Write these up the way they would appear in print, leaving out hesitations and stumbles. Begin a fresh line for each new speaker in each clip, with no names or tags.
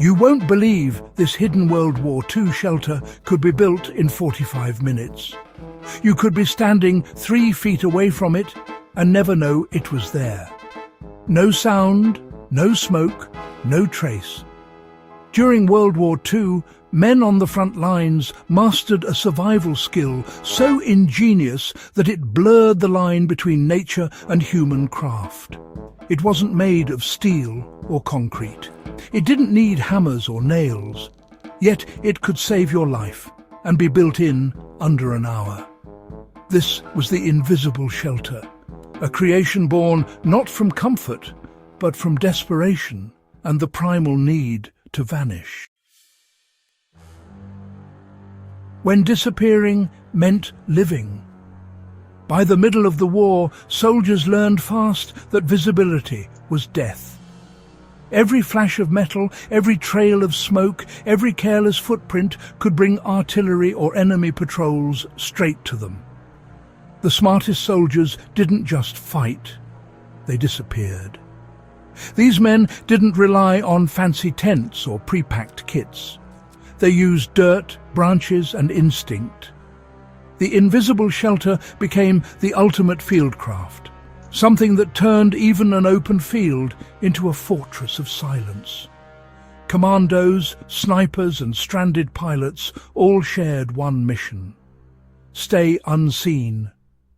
You won't believe this hidden World War II shelter could be built in 45 minutes. You could be standing 3 feet away from it and never know it was there. No sound, no smoke, no trace. During World War II, men on the front lines mastered a survival skill so ingenious that it blurred the line between nature and human craft. It wasn't made of steel or concrete. It didn't need hammers or nails. Yet it could save your life and be built in under an hour. This was the invisible shelter, a creation born not from comfort, but from desperation and the primal need to vanish. When disappearing meant living. By the middle of the war, soldiers learned fast that visibility was death. Every flash of metal, every trail of smoke, every careless footprint could bring artillery or enemy patrols straight to them. The smartest soldiers didn't just fight, they disappeared. These men didn't rely on fancy tents or pre-packed kits. They used dirt, branches, and instinct. The invisible shelter became the ultimate fieldcraft, something that turned even an open field into a fortress of silence. Commandos, snipers, and stranded pilots all shared one mission: stay unseen,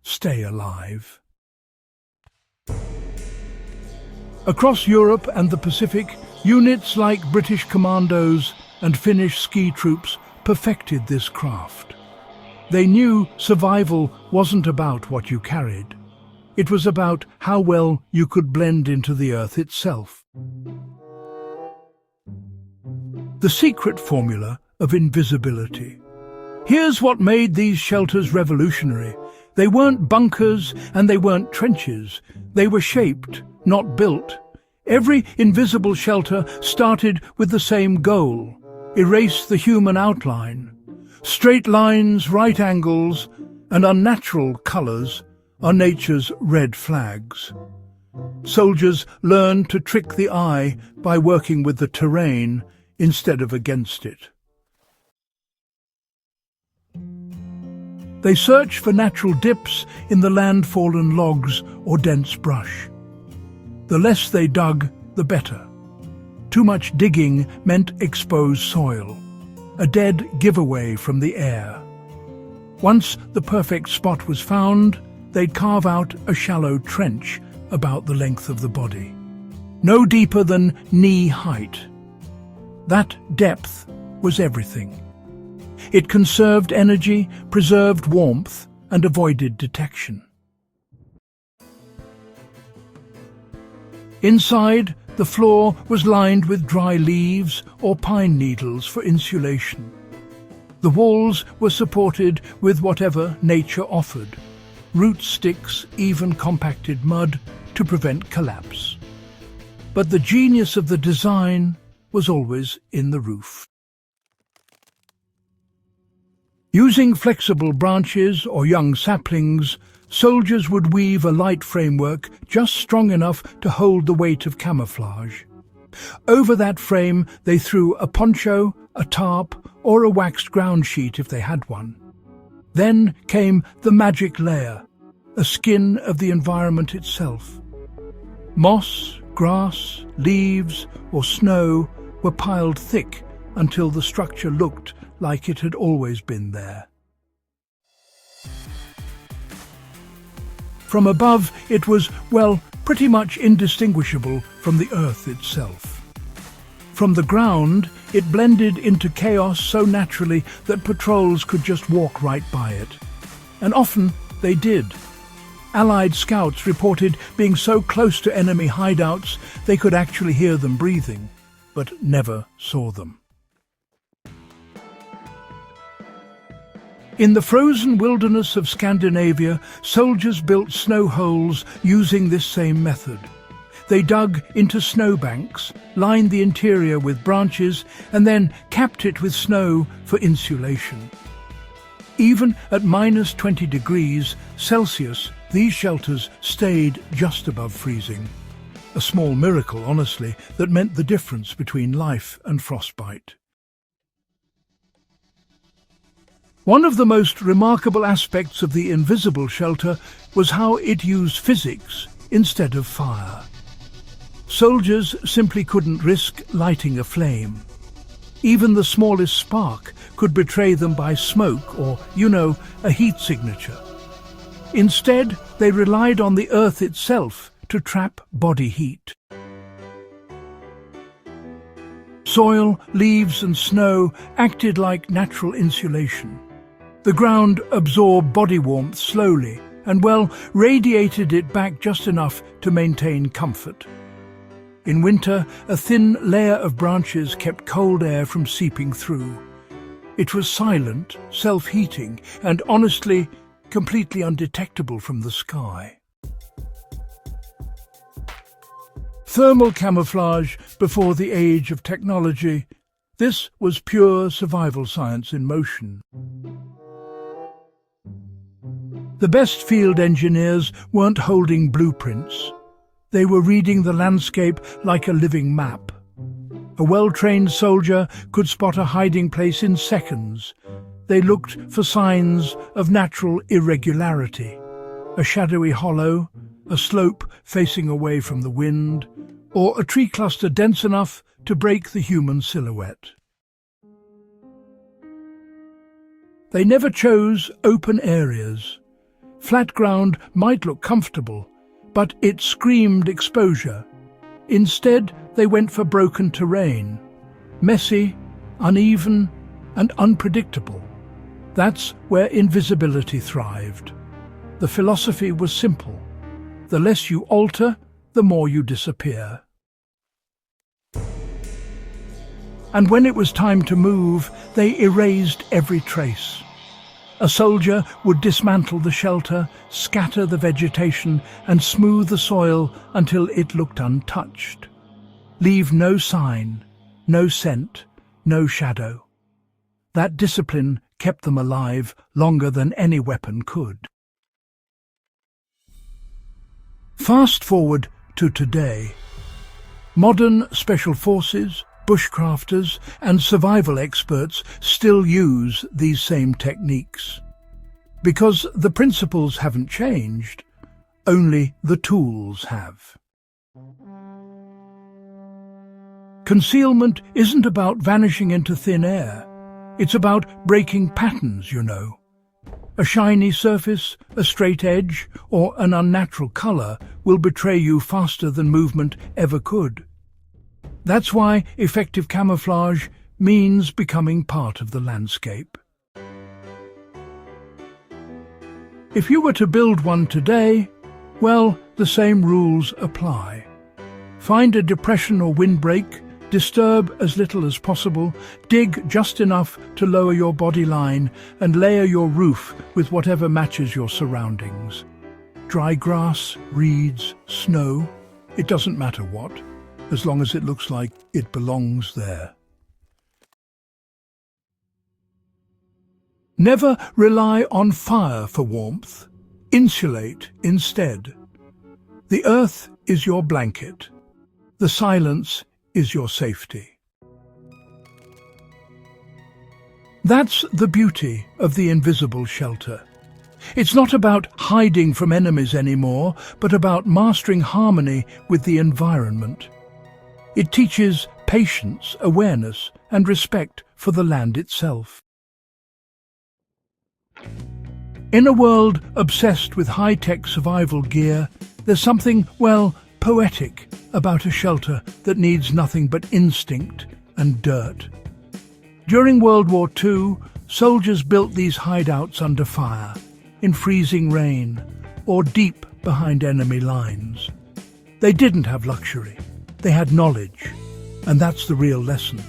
stay alive. Across Europe and the Pacific, units like British commandos and Finnish ski troops perfected this craft. They knew survival wasn't about what you carried. It was about how well you could blend into the earth itself. The secret formula of invisibility. Here's what made these shelters revolutionary. They weren't bunkers and they weren't trenches. They were shaped, not built. Every invisible shelter started with the same goal: erase the human outline. Straight lines, right angles, and unnatural colours are nature's red flags. Soldiers learned to trick the eye by working with the terrain instead of against it. They search for natural dips in the land-fallen logs or dense brush. The less they dug, the better. Too much digging meant exposed soil, a dead giveaway from the air. Once the perfect spot was found, they'd carve out a shallow trench about the length of the body, no deeper than knee height. That depth was everything. It conserved energy, preserved warmth, and avoided detection. Inside, the floor was lined with dry leaves or pine needles for insulation. The walls were supported with whatever nature offered: root sticks, even compacted mud to prevent collapse. But the genius of the design was always in the roof. Using flexible branches or young saplings, soldiers would weave a light framework just strong enough to hold the weight of camouflage. Over that frame they threw a poncho, a tarp, or a waxed ground sheet if they had one. Then came the magic layer, a skin of the environment itself. Moss, grass, leaves, or snow were piled thick until the structure looked like it had always been there. From above, it was, well, pretty much indistinguishable from the earth itself. From the ground, it blended into chaos so naturally that patrols could just walk right by it. And often they did. Allied scouts reported being so close to enemy hideouts they could actually hear them breathing, but never saw them. In the frozen wilderness of Scandinavia, soldiers built snow holes using this same method. They dug into snowbanks, lined the interior with branches, and then capped it with snow for insulation. Even at minus 20 degrees Celsius, these shelters stayed just above freezing. A small miracle, honestly, that meant the difference between life and frostbite. One of the most remarkable aspects of the invisible shelter was how it used physics instead of fire. Soldiers simply couldn't risk lighting a flame. Even the smallest spark could betray them by smoke or, a heat signature. Instead, they relied on the earth itself to trap body heat. Soil, leaves and snow acted like natural insulation. The ground absorbed body warmth slowly and, radiated it back just enough to maintain comfort. In winter, a thin layer of branches kept cold air from seeping through. It was silent, self-heating, and honestly, completely undetectable from the sky. Thermal camouflage before the age of technology. This was pure survival science in motion. The best field engineers weren't holding blueprints. They were reading the landscape like a living map. A well-trained soldier could spot a hiding place in seconds. They looked for signs of natural irregularity, a shadowy hollow, a slope facing away from the wind, or a tree cluster dense enough to break the human silhouette. They never chose open areas. Flat ground might look comfortable, but it screamed exposure. Instead, they went for broken terrain, messy, uneven, and unpredictable. That's where invisibility thrived. The philosophy was simple. The less you alter, the more you disappear. And when it was time to move, they erased every trace. A soldier would dismantle the shelter, scatter the vegetation, and smooth the soil until it looked untouched. Leave no sign, no scent, no shadow. That discipline kept them alive longer than any weapon could. Fast forward to today. Modern special forces, bushcrafters and survival experts still use these same techniques. Because the principles haven't changed, only the tools have. Concealment isn't about vanishing into thin air. It's about breaking patterns, A shiny surface, a straight edge, or an unnatural color will betray you faster than movement ever could. That's why effective camouflage means becoming part of the landscape. If you were to build one today, the same rules apply. Find a depression or windbreak, disturb as little as possible, dig just enough to lower your body line, and layer your roof with whatever matches your surroundings. Dry grass, reeds, snow, it doesn't matter what, as long as it looks like it belongs there. Never rely on fire for warmth. Insulate instead. The earth is your blanket. The silence is your safety. That's the beauty of the invisible shelter. It's not about hiding from enemies anymore, but about mastering harmony with the environment. It teaches patience, awareness, and respect for the land itself. In a world obsessed with high-tech survival gear, there's something, poetic about a shelter that needs nothing but instinct and dirt. During World War II, soldiers built these hideouts under fire, in freezing rain, or deep behind enemy lines. They didn't have luxury. They had knowledge, and that's the real lesson.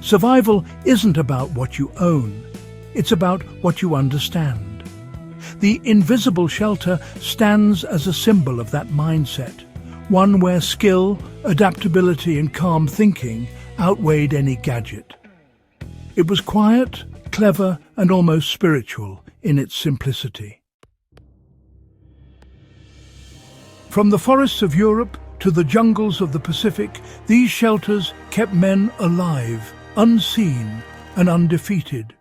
Survival isn't about what you own. It's about what you understand. The invisible shelter stands as a symbol of that mindset, one where skill, adaptability and calm thinking outweighed any gadget. It was quiet, clever and almost spiritual in its simplicity. From the forests of Europe to the jungles of the Pacific, these shelters kept men alive, unseen and undefeated,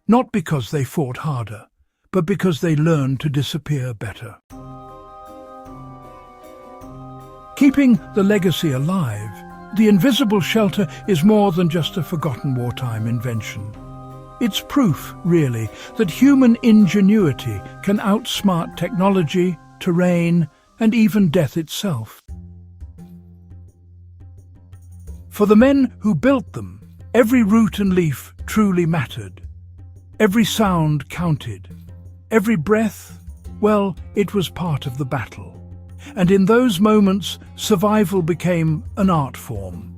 not because they fought harder, but because they learned to disappear better. Keeping the legacy alive, the invisible shelter is more than just a forgotten wartime invention. It's proof, really, that human ingenuity can outsmart technology, terrain, and even death itself. For the men who built them, every root and leaf truly mattered. Every sound counted. Every breath, well, it was part of the battle. And in those moments, survival became an art form,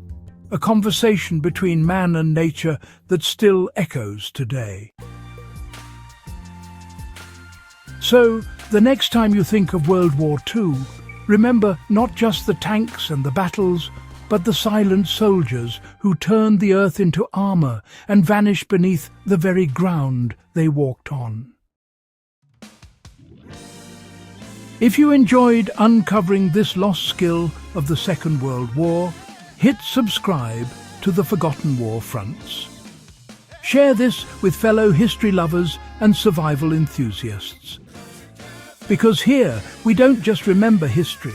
a conversation between man and nature that still echoes today. So, the next time you think of World War II, remember not just the tanks and the battles, but the silent soldiers who turned the earth into armor and vanished beneath the very ground they walked on. If you enjoyed uncovering this lost skill of the Second World War, hit subscribe to the Forgotten War Fronts. Share this with fellow history lovers and survival enthusiasts. Because here, we don't just remember history,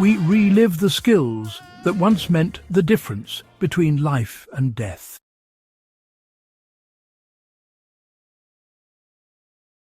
we relive the skills that once meant the difference between life and death.